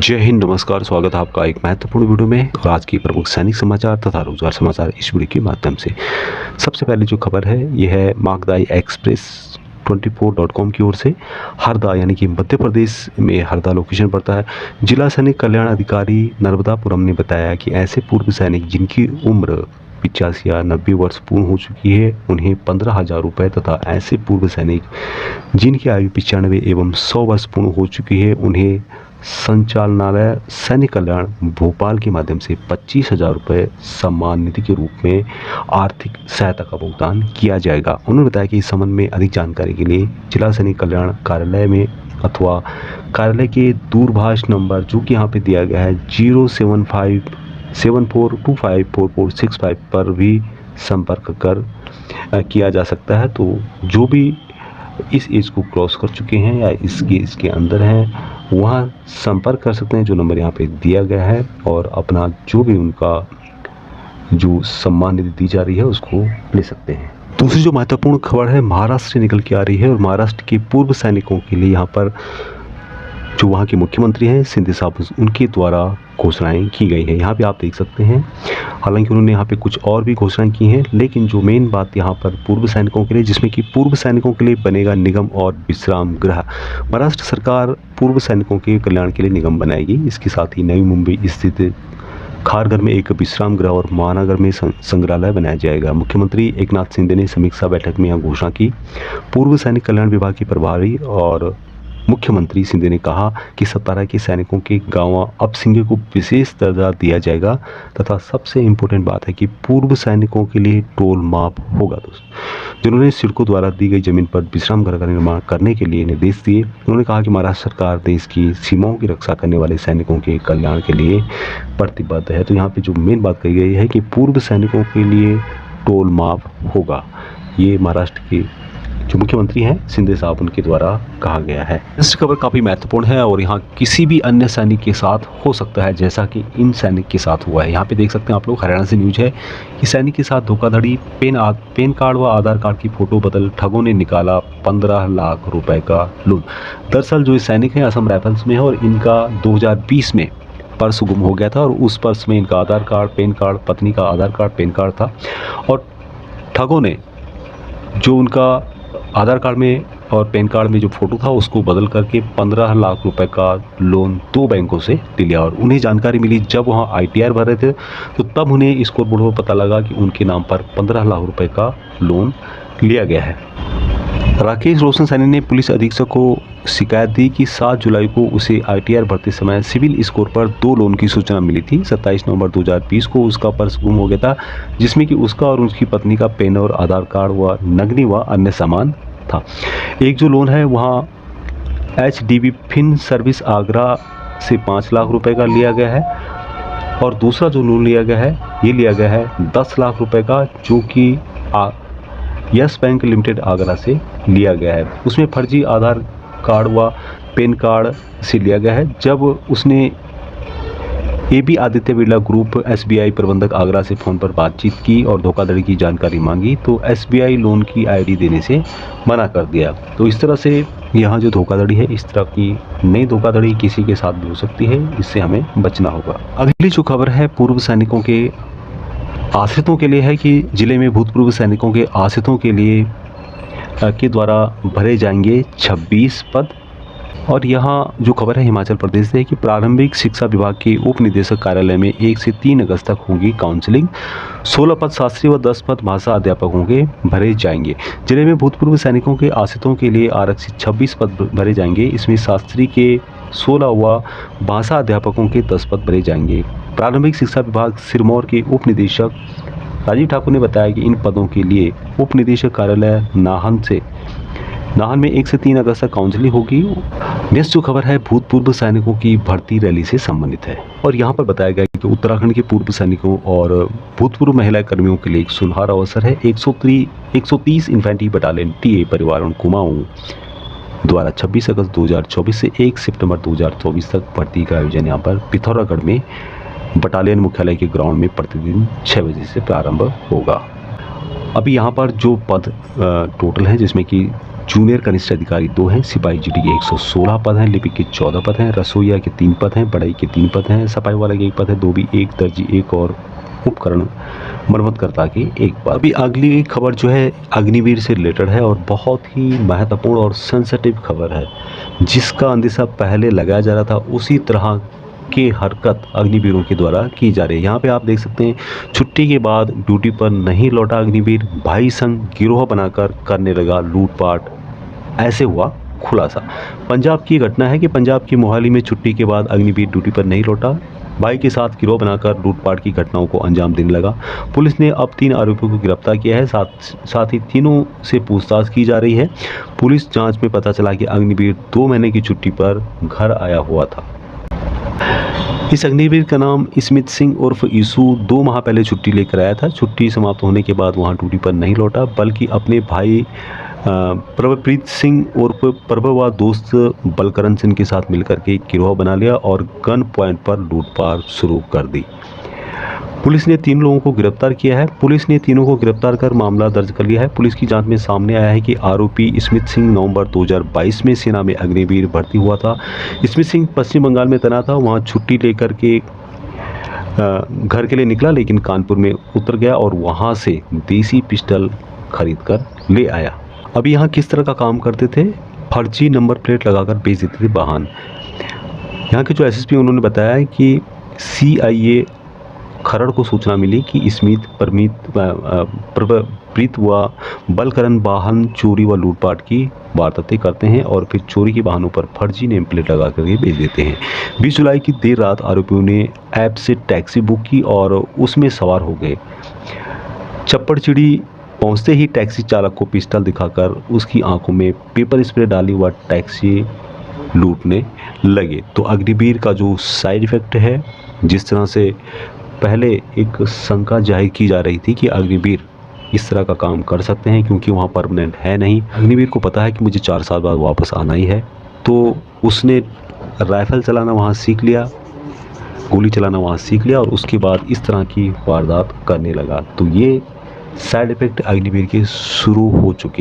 जय हिंद, नमस्कार। स्वागत है आपका एक महत्वपूर्ण वीडियो में और आज की प्रमुख सैनिक समाचार तथा रोजगार समाचार इस वीडियो के माध्यम से। सबसे पहले जो खबर है यह है माकदाई एक्सप्रेस 24.com की ओर से। हरदा यानी कि मध्य प्रदेश में हरदा लोकेशन पड़ता है। जिला सैनिक कल्याण अधिकारी नर्मदापुरम ने बताया कि ऐसे पूर्व सैनिक जिनकी उम्र 85 या 90 वर्ष पूर्ण हो चुकी है उन्हें 15,000 रुपये तथा ऐसे पूर्व सैनिक जिनकी आयु 95 एवं 100 वर्ष पूर्ण हो चुकी है उन्हें संचालनालय सैनिक कल्याण भोपाल के माध्यम से 25,000 रुपये सम्मान निधि के रूप में आर्थिक सहायता का भुगतान किया जाएगा। उन्होंने बताया कि इस संबंध में अधिक जानकारी के लिए जिला सैनिक कल्याण कार्यालय में अथवा कार्यालय के दूरभाष नंबर जो कि यहाँ पे दिया गया है 07574254465 पर भी संपर्क कर किया जा सकता है। तो जो भी इस एज को क्रॉस कर चुके हैं या इसके अंदर हैं वहाँ संपर्क कर सकते हैं, जो नंबर यहाँ पे दिया गया है, और अपना जो भी उनका जो सम्मान निधि दी जा रही है उसको ले सकते हैं। दूसरी जो महत्वपूर्ण खबर है महाराष्ट्र से निकल के आ रही है और महाराष्ट्र के पूर्व सैनिकों के लिए यहाँ पर जो वहाँ के मुख्यमंत्री हैं शिंदे साहब उनके द्वारा घोषणाएं की गई है। यहाँ पे आप देख सकते हैं। हालांकि उन्होंने यहाँ पे कुछ और भी घोषणाएं की हैं, लेकिन जो मेन बात यहाँ पर पूर्व सैनिकों के लिए, जिसमें कि पूर्व सैनिकों के लिए बनेगा निगम और विश्राम गृह। महाराष्ट्र सरकार पूर्व सैनिकों के कल्याण के लिए निगम बनाएगी। इसके साथ ही नई मुंबई स्थित खारघर में एक विश्राम गृह और महानगर में संग्रहालय बनाया जाएगा। मुख्यमंत्री एकनाथ शिंदे ने समीक्षा बैठक में यह घोषणा की। पूर्व सैनिक कल्याण विभाग के प्रभारी और मुख्यमंत्री शिंदे ने कहा कि 17 के सैनिकों के गांव अब सिंगे को विशेष दर्जा दिया जाएगा तथा सबसे इम्पोर्टेंट बात है कि पूर्व सैनिकों के लिए टोल माफ होगा। दोस्तों, जिन्होंने सिडको द्वारा दी गई जमीन पर विश्राम गृह का निर्माण करने के लिए निर्देश दिए। उन्होंने कहा कि महाराष्ट्र सरकार देश की सीमाओं की रक्षा करने वाले सैनिकों के कल्याण के लिए प्रतिबद्ध है। तो यहाँ पे जो मेन बात कही गई है कि पूर्व सैनिकों के लिए टोल माफ होगा, ये महाराष्ट्र के जो मुख्यमंत्री हैं शिंदे साहब उनके द्वारा कहा गया है। इस खबर काफ़ी महत्वपूर्ण है और यहाँ किसी भी अन्य सैनिक के साथ हो सकता है जैसा कि इन सैनिक के साथ हुआ है। यहाँ पे देख सकते हैं आप लोग, हरियाणा से न्यूज है कि सैनिक के साथ धोखाधड़ी, पेन कार्ड व आधार कार्ड की फ़ोटो बदल ठगों ने निकाला 15 लाख रुपए का लूट। दरअसल जो सैनिक हैं असम राइफल्स में है और इनका 2020 में पर्स गुम हो गया था और उस पर्स में इनका आधार कार्ड, पेन कार्ड, पत्नी का आधार कार्ड, पेन कार्ड था और ठगों ने जो उनका आधार कार्ड में और पेन कार्ड में जो फ़ोटो था उसको बदल करके 15 लाख रुपए का लोन 2 बैंकों से ले लिया। और उन्हें जानकारी मिली जब वहाँ ITR भर रहे थे तो तब उन्हें स्कोरबोर्ड पर पता लगा कि उनके नाम पर 15 लाख रुपए का लोन लिया गया है। राकेश रोशन सैनी ने पुलिस अधीक्षक को शिकायत दी कि 7 जुलाई को उसे ITR भरते समय सिविल स्कोर पर 2 लोन की सूचना मिली थी। 27 नवंबर 2020 को उसका पर्स गुम हो गया था जिसमें कि उसका और उसकी पत्नी का पेन और आधार कार्ड व नगदी व अन्य सामान था। एक जो लोन है वहाँ HDB फिन सर्विस आगरा से 5 लाख रुपए का लिया गया है और दूसरा जो लोन लिया गया है ये लिया गया है 10 लाख रुपए का, जो कि यस बैंक लिमिटेड आगरा से लिया गया है। उसमें फर्जी आधार कार्ड व पेन कार्ड से लिया गया है। जब उसने AB Aditya Birla group SBI प्रबंधक आगरा से फ़ोन पर बातचीत की और धोखाधड़ी की जानकारी मांगी तो SBI लोन की ID देने से मना कर दिया। तो इस तरह से यहाँ जो धोखाधड़ी है, इस तरह की नई धोखाधड़ी किसी के साथ भी हो सकती है, इससे हमें बचना होगा। अगली जो खबर है पूर्व सैनिकों के आश्रितों के लिए है कि जिले में भूतपूर्व सैनिकों के आश्रितों के लिए के द्वारा भरे जाएंगे 26 पद। और यहाँ जो खबर है हिमाचल प्रदेश से है कि प्रारंभिक शिक्षा विभाग के उप निदेशक कार्यालय में 1 से 3 अगस्त तक होगी काउंसलिंग। 16 पद शास्त्री व 10 पद भाषा अध्यापक होंगे भरे जाएंगे। जिले में भूतपूर्व सैनिकों के आश्रितों के लिए आरक्षित 26 पद भरे जाएंगे। इसमें शास्त्री के 16 व भाषा अध्यापकों के 10 पद भरे जाएंगे। प्रारंभिक शिक्षा विभाग सिरमौर के उप निदेशक राजीव ठाकुर ने बताया कि इन पदों के लिए उप निदेशक कार्यालय नाहन में 1 से 3 अगस्त तक काउंसलिंग होगी। नेक्स्ट जो खबर है भूतपूर्व सैनिकों की भर्ती रैली से संबंधित है और यहाँ पर बताया गया कि उत्तराखंड के पूर्व सैनिकों और भूतपूर्व महिला कर्मियों के लिए एक सुनहरा अवसर है। 130 इन्फेंट्री बटालियन TA परिवारों कुमाऊं द्वारा 26 अगस्त 2024 से 1 सितंबर 2024 तक भर्ती का आयोजन यहाँ पर पिथौरागढ़ में बटालियन मुख्यालय के ग्राउंड में प्रतिदिन 6 बजे से प्रारंभ होगा। अभी यहाँ पर जो पद टोटल हैं जिसमें कि जूनियर कनिष्ठ अधिकारी 2 हैं, सिपाही जीडी के 116 पद हैं, लिपिक के 14 पद हैं, रसोईया के 3 पद हैं, बढ़ई के 3 पद हैं, सफाई वाला के 1 पद है, धोबी 1, दर्जी 1 और उपकरण मरम्मतकर्ता के 1 पद। अभी अगली खबर जो है अग्निवीर से रिलेटेड है और बहुत ही महत्वपूर्ण और सेंसिटिव खबर है, जिसका अंदेशा पहले लगाया जा रहा था उसी तरह की हरकत अग्निवीरों के द्वारा की जा रही है। यहाँ पे आप देख सकते हैं, छुट्टी के बाद ड्यूटी पर नहीं लौटा अग्निवीर, भाई संग गिरोह बनाकर करने लगा लूटपाट, ऐसे हुआ खुलासा। पंजाब की घटना है कि पंजाब की मोहाली में छुट्टी के बाद अग्निवीर ड्यूटी पर नहीं लौटा, भाई के साथ गिरोह बनाकर लूटपाट की घटनाओं को अंजाम देने लगा। पुलिस ने अब 3 आरोपियों को गिरफ्तार किया है, साथ ही तीनों से पूछताछ की जा रही है। पुलिस जांच में पता चला कि अग्निवीर 2 महीने की छुट्टी पर घर आया हुआ था। इस अग्निवीर का नाम स्मिथ सिंह उर्फ ईसू 2 माह पहले छुट्टी लेकर आया था। छुट्टी समाप्त होने के बाद वहां ड्यूटी पर नहीं लौटा, बल्कि अपने भाई प्रभप्रीत सिंह उर्फ प्रभ व दोस्त बलकरण सिंह के साथ मिलकर के एक गिरोह बना लिया और गन पॉइंट पर लूटपाट शुरू कर दी। पुलिस ने 3 लोगों को गिरफ्तार किया है। पुलिस ने तीनों को गिरफ्तार कर मामला दर्ज कर लिया है। पुलिस की जांच में सामने आया है कि आरोपी स्मिथ सिंह नवंबर 2022 में सेना में अग्निवीर भर्ती हुआ था। स्मिथ सिंह पश्चिम बंगाल में तैनात था, वहाँ छुट्टी लेकर के घर के लिए निकला, लेकिन कानपुर में उतर गया और वहाँ से देसी पिस्टल खरीद कर ले आया। अभी यहाँ किस तरह का काम करते थे, फर्जी नंबर प्लेट लगाकर बेच देते थे वाहन। यहाँ के जो एसएसपी उन्होंने बताया है कि CIA खरड़ को सूचना मिली कि स्मिथ प्रभप्रीत व बलकरण वाहन चोरी व लूटपाट की वारदातें करते हैं और फिर चोरी के वाहनों पर फर्जी नेम प्लेट लगा करके बेच देते हैं। 20 जुलाई की देर रात आरोपियों ने ऐप से टैक्सी बुक की और उसमें सवार हो गए। चप्पड़चिड़ी पहुंचते ही टैक्सी चालक को पिस्टल दिखाकर उसकी आंखों में पेपर स्प्रे डाली व टैक्सी लूटने लगे। तो अग्निवीर का जो साइड इफ़ेक्ट है, जिस तरह से पहले एक शंका जाहिर की जा रही थी कि अग्निवीर इस तरह का काम कर सकते हैं क्योंकि वहाँ परमानेंट है नहीं। अग्निवीर को पता है कि मुझे 4 साल बाद वापस आना ही है, तो उसने राइफल चलाना वहाँ सीख लिया, गोली चलाना वहाँ सीख लिया और उसके बाद इस तरह की वारदात करने लगा। तो ये साइड इफ़ेक्ट अग्निवीर के शुरू हो चुके